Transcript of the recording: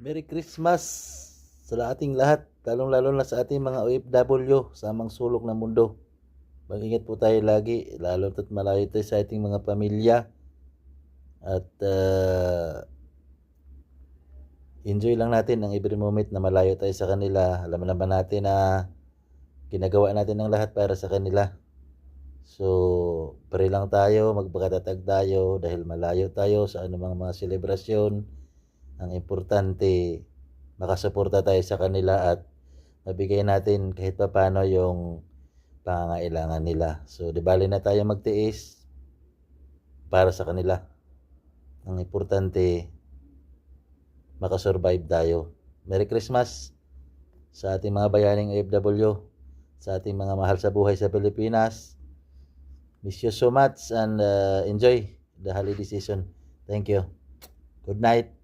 Merry Christmas sa ating lahat, lalong-lalo na sa ating mga OFW sa amang sulok ng mundo. Mag-ingat po tayo lagi, lalo at malayo tayo sa ating mga pamilya. At enjoy lang natin ang every moment na malayo tayo sa kanila. Alam naman natin na ginagawa natin ang lahat para sa kanila. So, pray lang tayo, magpakatatag tayo dahil malayo tayo sa anumang mga selebrasyon. Ang importante, makasuporta tayo sa kanila at mabigay natin kahit paano yung pangangailangan nila. So, di bali na tayo magtiis para sa kanila. Ang importante, makasurvive tayo. Merry Christmas sa ating mga bayaning OFW, sa ating mga mahal sa buhay sa Pilipinas. Miss you so much and enjoy the holiday season. Thank you. Good night.